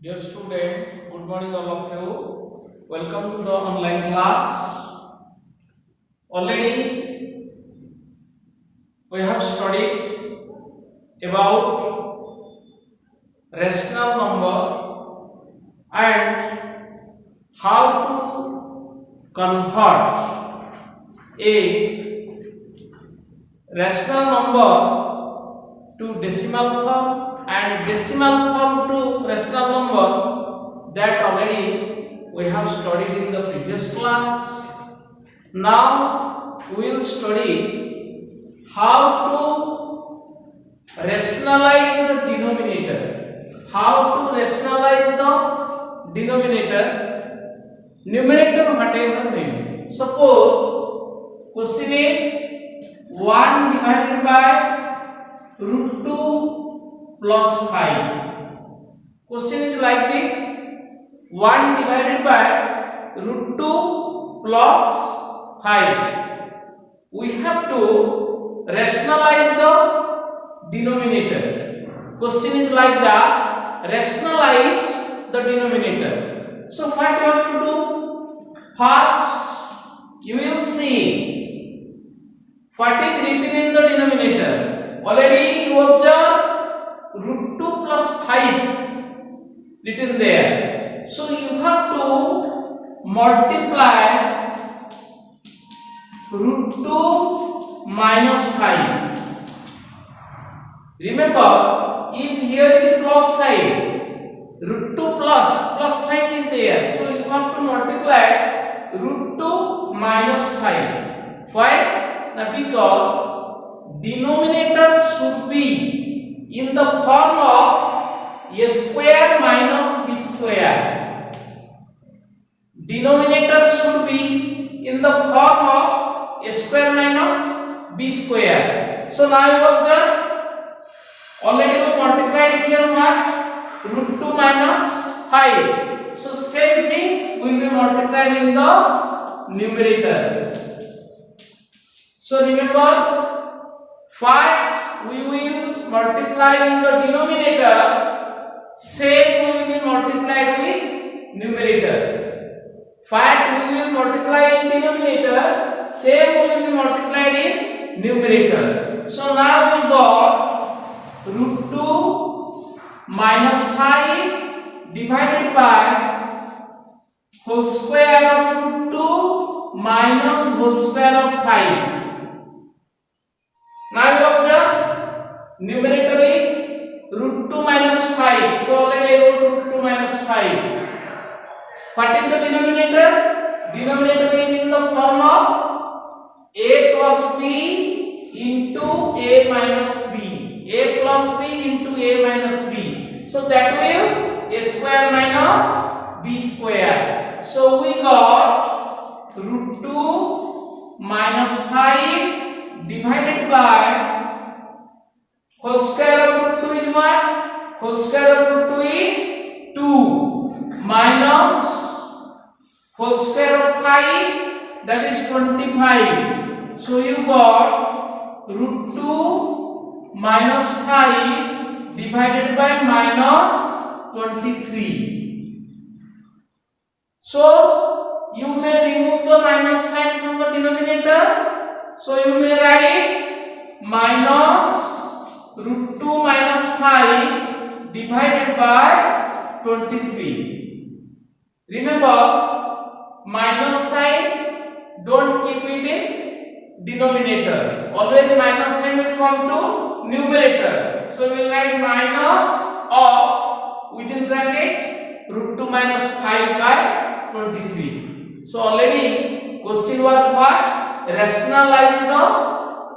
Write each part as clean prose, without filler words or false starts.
Dear students, good morning all of you. Welcome to the online class. Already we have studied about rational number and how to convert a rational number to decimal form and decimal form to rational number. That already we have studied in the previous class. Now we will study how to rationalize the denominator. How to rationalize the denominator. Numerator whatever may be. Suppose question is 1 divided by root 2 plus 5. Question is like this: 1 divided by root 2 plus 5. We have to rationalize the denominator. Question is like that: rationalize the denominator. So what you have to do? First, you will see what is written in the denominator. Already you observe root 2 plus 5 written there. So you have to multiply root 2 minus 5. Remember, if here is plus side, root 2 plus 5 is there. So you have to multiply root 2 minus 5. Why? Now because denominator should be in the form of a square minus b square. Denominator should be in the form of a square minus b square. So now you observe, already we multiplied here what? Root 2 minus 5. So same thing will be multiplied in the numerator. So remember, 5 we will multiply in the denominator, same will be multiplied with numerator. 5 we will multiply in denominator, same will be multiplied in numerator. So now we got root 2 minus 5 divided by whole square of root 2 minus whole square of 5. Now you observe, numerator is root 2 minus 5. So already I wrote root 2 minus 5. What is the denominator? Denominator is in the form of a plus b into a minus b. A plus b into a minus b. So that will a square minus b square. So we got root 2 minus 5 divided by whole square of root 2 is what? Whole square of root 2 is 2 minus whole square of 5, that is 25. So you got root 2 minus 5 divided by minus 23. So you may remove the minus sign from the denominator. So you may write minus root 2 minus 5 divided by 23. Remember, minus sign, don't keep it in denominator. Always minus sign will come to numerator. So we will write minus of within bracket root 2 minus 5 by 23. So already question was what? Rationalize the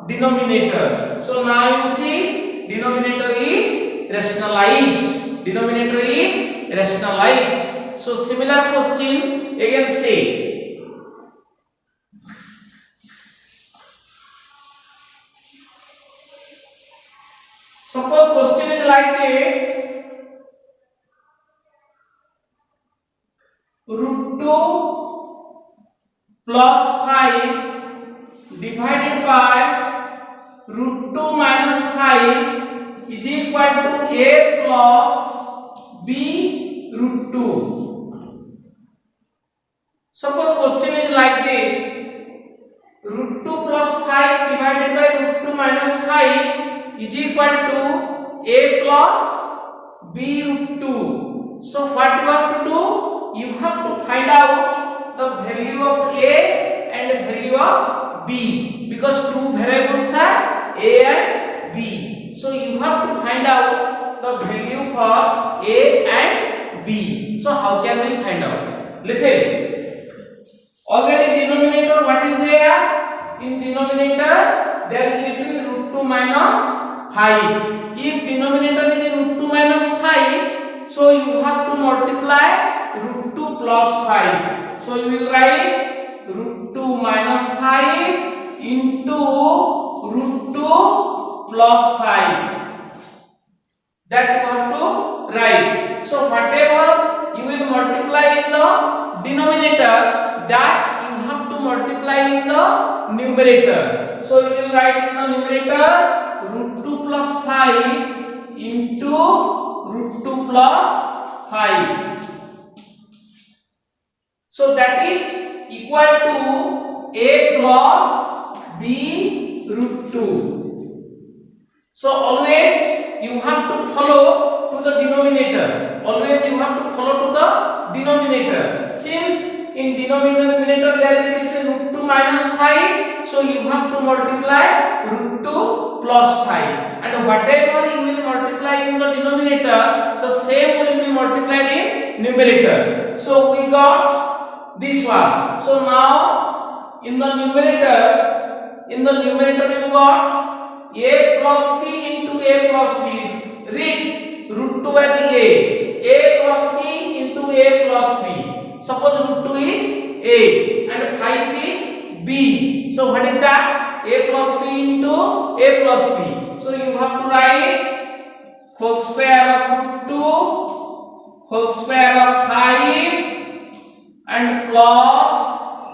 denominator. So now you see, denominator is rationalized. Denominator is rationalized. So similar question again say. Suppose question is like this: root 2 plus 5 divided by root 2 minus 5 is equal to a plus b 2. Suppose question is like this. Root 2 plus 5 divided by root 2 minus 5 is equal to a plus b root 2. So what you have to do? You have to find out the value of a and the value of b, because two variables are a and b. So you have to find out the value for a and b. So how can we find out? Listen. Already denominator, what is there? In denominator there is written root 2 minus 5. If denominator is root 2 minus 5, so you have to multiply root 2 plus 5. So you will write root 2 minus 5 into root 2 plus 5. That you have to write. So whatever you will multiply in the denominator, that you have to multiply in the numerator. So you will write in the numerator root 2 plus 5 into root 2 plus 5. So that is equal to a plus b root 2. So always you have to follow to the denominator. Always you have to follow to the denominator. Since in denominator there is root 2 minus 5, so you have to multiply root 2 plus 5. And whatever you will multiply in the denominator, the same will be multiplied in numerator. So we got this one. So now in the numerator you got a plus b into a plus b. Read root 2 as a plus b into a plus b. Suppose root 2 is a and 5 is b. So what is that? A plus b into a plus b. So you have to write whole square of root 2 whole square of 5 and plus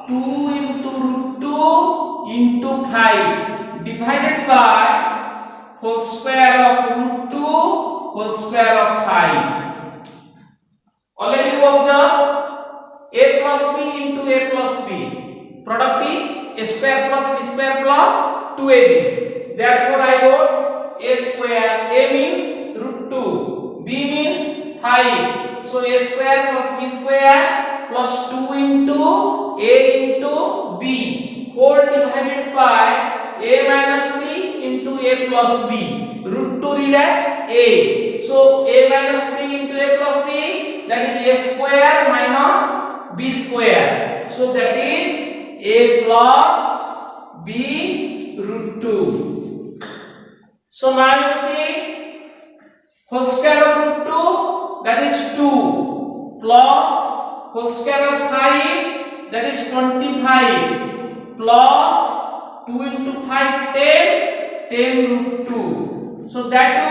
2 into root 2 into 5 divided by whole square of root 2 whole square of 5. Already you observe a plus b into a plus b. Product is a square plus b square plus 2ab. Therefore I wrote a square. A means root 2. B means 5. So a square plus b square plus 2 into a into b whole divided by a minus b into a plus b. Root 2 read as a. So a minus b into a plus b, that is a square minus b square. So that is a plus b root 2. So now you see whole square of root 2, that is 2, plus whole square of 5, that is 25, plus 2 into 5 10 root 2. So that you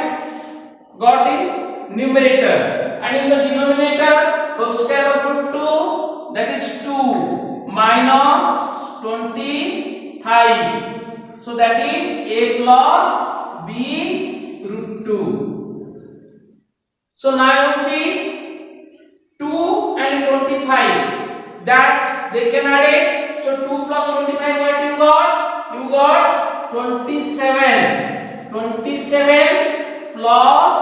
got in numerator, and in the denominator whole square of root 2, that is 2 minus 25. So that is a plus b root 2. So now you see 2 and 25, that they can add it. So 2 plus 25, what you got? You got 27. 27 plus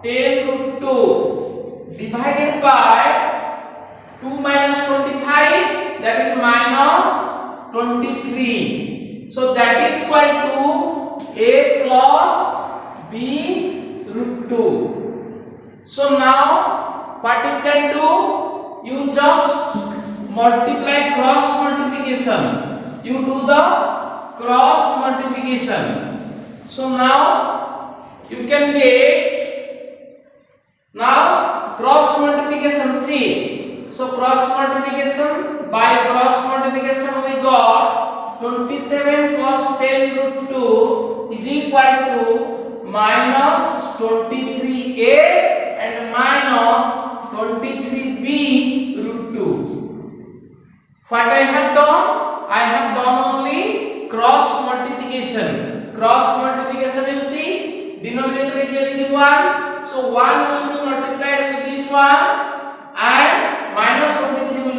10 root 2 divided by 2 minus 25, that is minus 23. So that is equal to a plus b root 2. So now what you can do? You just multiply cross multiplication. You do the cross multiplication. So now you can get now cross multiplication. See, so cross multiplication, by cross multiplication we got 27 plus 10 root 2 is equal to minus 23a and minus 23b root 2. What I have done? I have done only cross multiplication. Cross multiplication, you see, denominator here is 1. So 1 will be multiplied with this one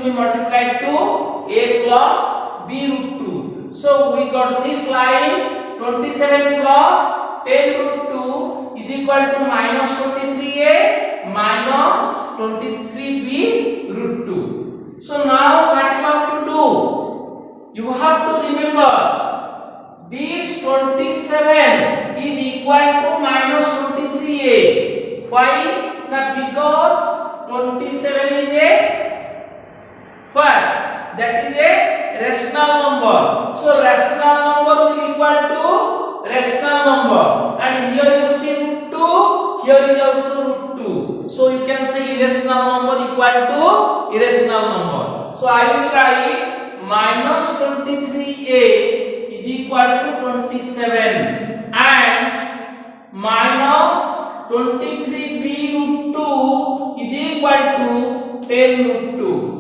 be multiplied to a plus b root 2. So we got this line 27 plus 10 root 2 is equal to minus 23a minus 23b root 2. So now what you have to do? You have to remember this 27 is equal to minus 23a. Why? Now because 27 is a what? That is a rational number. So rational number will equal to rational number. And here you see root 2, here is also root 2. So you can say irrational number equal to irrational number. So I will write minus 23a is equal to 27 and minus 23b root 2 is equal to 10 root 2.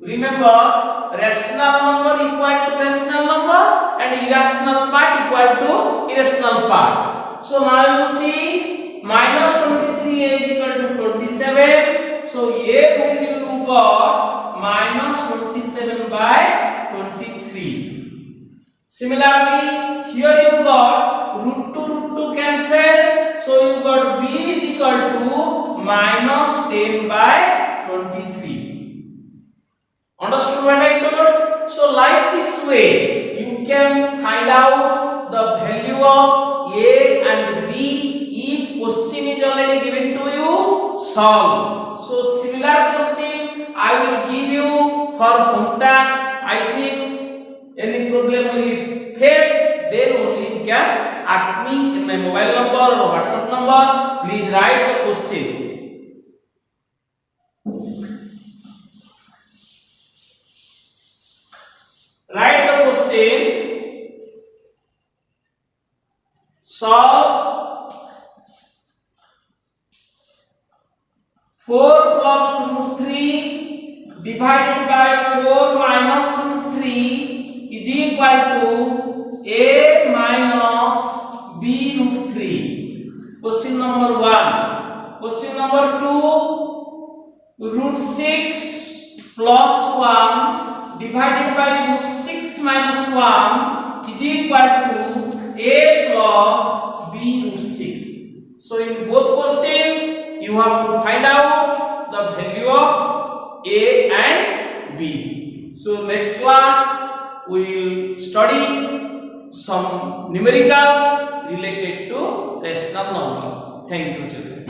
Remember, rational number equal to rational number and irrational part equal to irrational part. So now you see minus 23a is equal to 27. So a value you got minus 27 by 23. Similarly, here you got root 2 cancel. So you got b is equal to minus 10 by 23. Understood what I told? So like this way, you can find out the value of a and b if question is already given to you, solve. So similar question I will give you for home task. I think any problem will face, then only you can ask me in my mobile number or WhatsApp number. Please write the question. Write the question. Solve 4 plus root 3 divided by 4 minus root 3 is equal to a minus b root 3. Question number 1. Question number 2. Root 6 plus 1 divided by root 6 minus 1 is equal to a plus b root 6. So in both questions you have to find out the value of a and b. So next class we will study some numericals related to rational numbers. Thank you children.